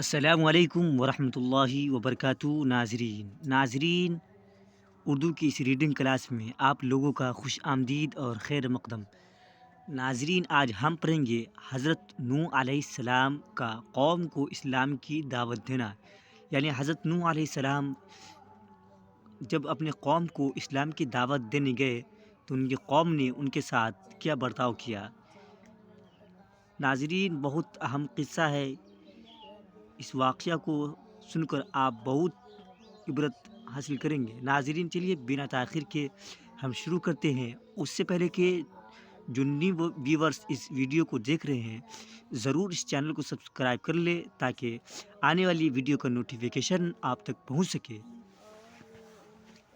السلام علیکم ورحمۃ اللہ وبرکاتہ۔ ناظرین، اردو کی اس ریڈنگ کلاس میں آپ لوگوں کا خوش آمدید اور خیر مقدم۔ ناظرین، آج ہم پڑھیں گے حضرت نوح علیہ السلام کا قوم کو اسلام کی دعوت دینا، یعنی حضرت نوح علیہ السلام جب اپنے قوم کو اسلام کی دعوت دینے گئے تو ان کی قوم نے ان کے ساتھ کیا برتاؤ کیا۔ ناظرین، بہت اہم قصہ ہے، اس واقعہ کو سن کر آپ بہت عبرت حاصل کریں گے۔ ناظرین، چلیے بنا تاخیر کے ہم شروع کرتے ہیں۔ اس سے پہلے کہ جو نیو ویورز اس ویڈیو کو دیکھ رہے ہیں ضرور اس چینل کو سبسکرائب کر لے تاکہ آنے والی ویڈیو کا نوٹیفیکیشن آپ تک پہنچ سکے۔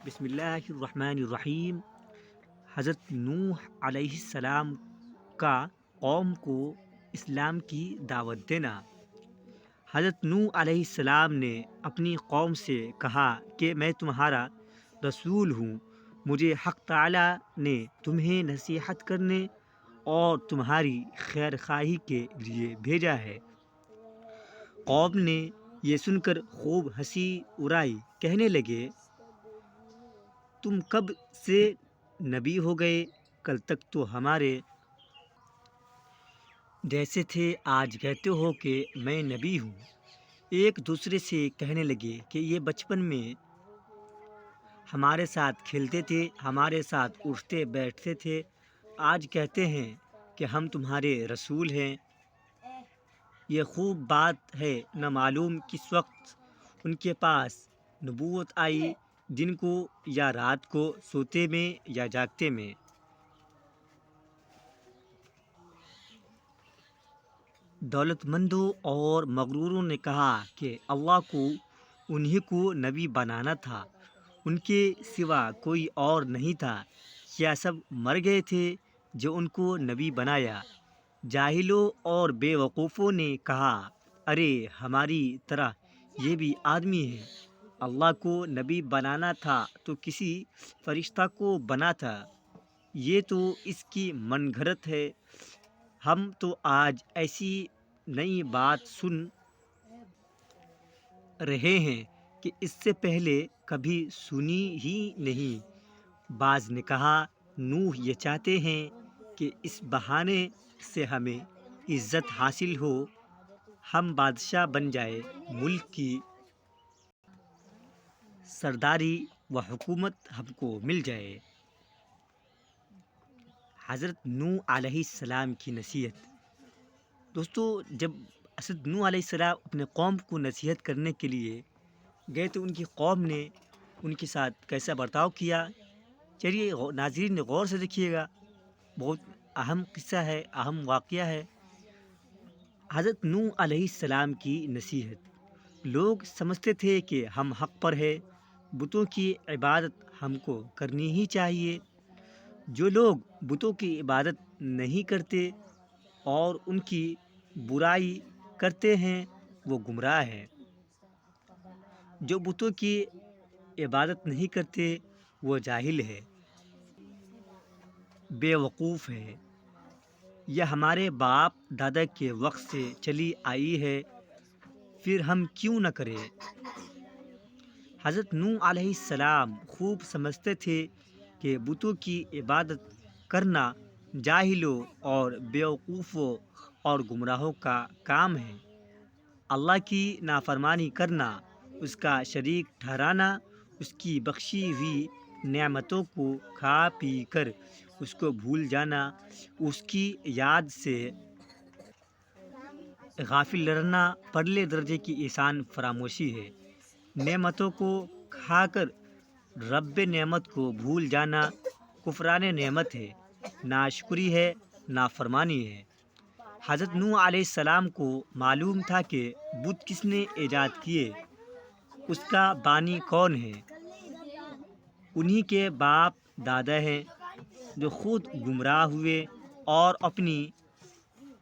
بسم اللہ الرحمن الرحیم۔ حضرت نوح علیہ السلام کا قوم کو اسلام کی دعوت دینا۔ حضرت نوح علیہ السلام نے اپنی قوم سے کہا کہ میں تمہارا رسول ہوں، مجھے حق تعالیٰ نے تمہیں نصیحت کرنے اور تمہاری خیر خواہی کے لیے بھیجا ہے۔ قوم نے یہ سن کر خوب ہنسی اڑائی، کہنے لگے تم کب سے نبی ہو گئے؟ کل تک تو ہمارے جیسے تھے، آج کہتے ہو کہ میں نبی ہوں۔ ایک دوسرے سے کہنے لگے کہ یہ بچپن میں ہمارے ساتھ کھیلتے تھے، ہمارے ساتھ اٹھتے بیٹھتے تھے، آج کہتے ہیں کہ ہم تمہارے رسول ہیں۔ یہ خوب بات ہے، نہ معلوم کس وقت ان کے پاس نبوت آئی، دن کو یا رات کو، سوتے میں یا جاگتے میں۔ دولت مندوں اور مغروروں نے کہا کہ اللہ کو انہی کو نبی بنانا تھا، ان کے سوا کوئی اور نہیں تھا۔ کیا سب مر گئے تھے جو ان کو نبی بنایا؟ جاہلوں اور بے وقوفوں نے کہا ارے ہماری طرح یہ بھی آدمی ہے، اللہ کو نبی بنانا تھا تو کسی فرشتہ کو بنا تھا، یہ تو اس کی من گھڑت ہے۔ ہم تو آج ایسی نئی بات سن رہے ہیں کہ اس سے پہلے کبھی سنی ہی نہیں۔ بعض نے کہا نوح یہ چاہتے ہیں کہ اس بہانے سے ہمیں عزت حاصل ہو، ہم بادشاہ بن جائے، ملک کی سرداری و حکومت ہم کو مل جائے۔ حضرت نوح علیہ السلام کی نصیحت۔ دوستو، جب حضرت نوح علیہ السلام اپنے قوم کو نصیحت کرنے کے لیے گئے تو ان کی قوم نے ان کے ساتھ کیسا برتاؤ کیا، چلیے ناظرین غور سے دیکھیے گا، بہت اہم قصہ ہے، اہم واقعہ ہے۔ حضرت نوح علیہ السلام کی نصیحت۔ لوگ سمجھتے تھے کہ ہم حق پر ہے، بتوں کی عبادت ہم کو کرنی ہی چاہیے۔ جو لوگ بتوں کی عبادت نہیں کرتے اور ان کی برائی کرتے ہیں وہ گمراہ ہیں۔ جو بتوں کی عبادت نہیں کرتے وہ جاہل ہے، بے وقوف ہے۔ یہ ہمارے باپ دادا کے وقت سے چلی آئی ہے، پھر ہم کیوں نہ کریں؟ حضرت نوح علیہ السلام خوب سمجھتے تھے کہ بتوں کی عبادت کرنا جاہلوں اور بیوقوفوں اور گمراہوں کا کام ہے۔ اللہ کی نافرمانی کرنا، اس کا شریک ٹھہرانا، اس کی بخشی ہوئی نعمتوں کو کھا پی کر اس کو بھول جانا، اس کی یاد سے غافل رہنا پرلے درجے کی احسان فراموشی ہے۔ نعمتوں کو کھا کر رب نعمت کو بھول جانا کفران نعمت ہے، ناشکری ہے، نافرمانی ہے۔ حضرت نوح علیہ السلام کو معلوم تھا کہ بت کس نے ایجاد کیے، اس کا بانی کون ہے۔ انہی کے باپ دادا ہیں جو خود گمراہ ہوئے اور اپنی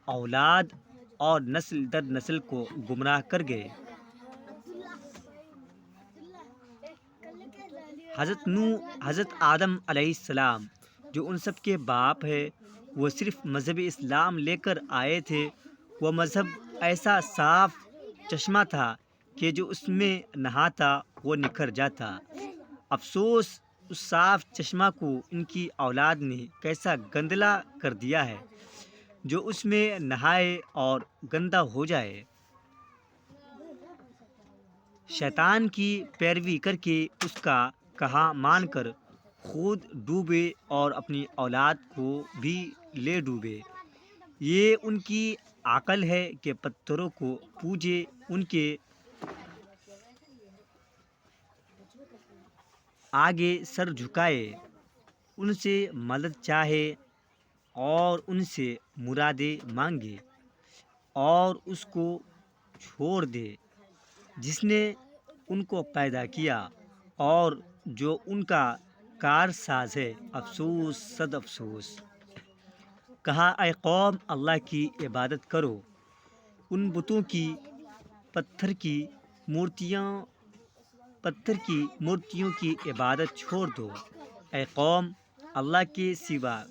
اولاد اور نسل در نسل کو گمراہ کر گئے۔ حضرت نوح، حضرت آدم علیہ السلام جو ان سب کے باپ ہے، وہ صرف مذہب اسلام لے کر آئے تھے۔ وہ مذہب ایسا صاف چشمہ تھا کہ جو اس میں نہاتا وہ نکھر جاتا۔ افسوس اس صاف چشمہ کو ان کی اولاد نے کیسا گندلا کر دیا ہے، جو اس میں نہائے اور گندا ہو جائے۔ شیطان کی پیروی کر کے اس کا کہا مان کر خود ڈوبے اور اپنی اولاد کو بھی لے ڈوبے۔ یہ ان کی عقل ہے کہ پتھروں کو پوجے، ان کے آگے سر جھکائے، ان سے مدد چاہے اور ان سے مرادیں مانگے، اور اس کو چھوڑ دے جس نے ان کو پیدا کیا اور جو ان کا کارساز ہے۔ افسوس صد افسوس۔ کہا اے قوم، اللہ کی عبادت کرو، ان بتوں کی پتھر کی مورتیوں کی عبادت چھوڑ دو۔ اے قوم، اللہ کے سوا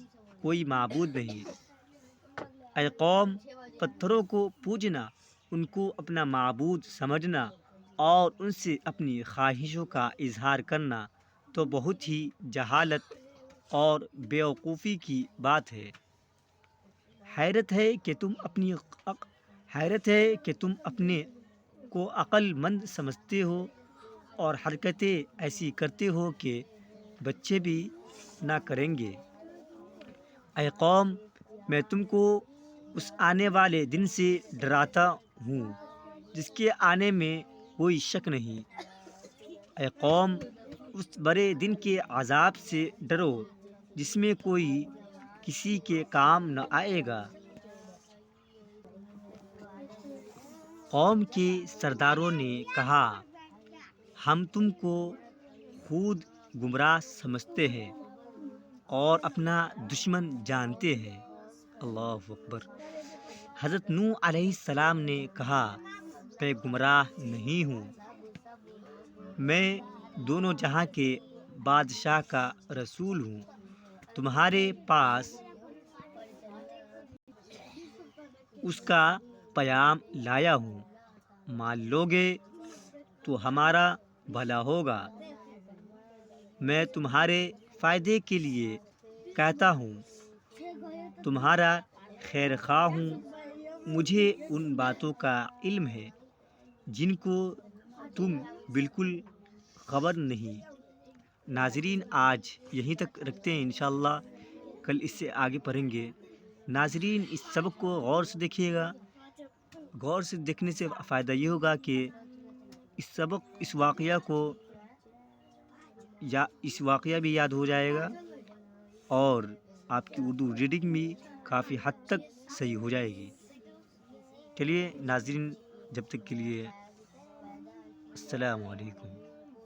کوئی معبود نہیں۔ اے قوم، پتھروں کو پوجنا، ان کو اپنا معبود سمجھنا اور ان سے اپنی خواہشوں کا اظہار کرنا تو بہت ہی جہالت اور بیوقوفی کی بات ہے۔ حیرت ہے کہ تم اپنے کو عقل مند سمجھتے ہو اور حرکتیں ایسی کرتے ہو کہ بچے بھی نہ کریں گے۔ اے قوم، میں تم کو اس آنے والے دن سے ڈراتا ہوں جس کے آنے میں کوئی شک نہیں۔ اے قوم، اس بڑے دن کے عذاب سے ڈرو جس میں کوئی کسی کے کام نہ آئے گا۔ قوم کے سرداروں نے کہا ہم تم کو خود گمراہ سمجھتے ہیں اور اپنا دشمن جانتے ہیں۔ اللہ اکبر۔ حضرت نوح علیہ السلام نے کہا میں گمراہ نہیں ہوں، میں دونوں جہاں کے بادشاہ کا رسول ہوں، تمہارے پاس اس کا پیام لایا ہوں، مان لوگے تو ہمارا بھلا ہوگا، میں تمہارے فائدے کے لیے کہتا ہوں، تمہارا خیر خواہ ہوں، مجھے ان باتوں کا علم ہے جن کو تم بالکل خبر نہیں۔ ناظرین، آج یہیں تک رکھتے ہیں، انشاءاللہ کل اس سے آگے پڑھیں گے۔ ناظرین، اس سبق کو غور سے دیکھیے گا، غور سے دیکھنے سے فائدہ یہ ہوگا کہ اس واقعہ بھی یاد ہو جائے گا اور آپ کی اردو ریڈنگ بھی کافی حد تک صحیح ہو جائے گی۔ چلیے ناظرین، جب تک کے لیے السلام علیکم۔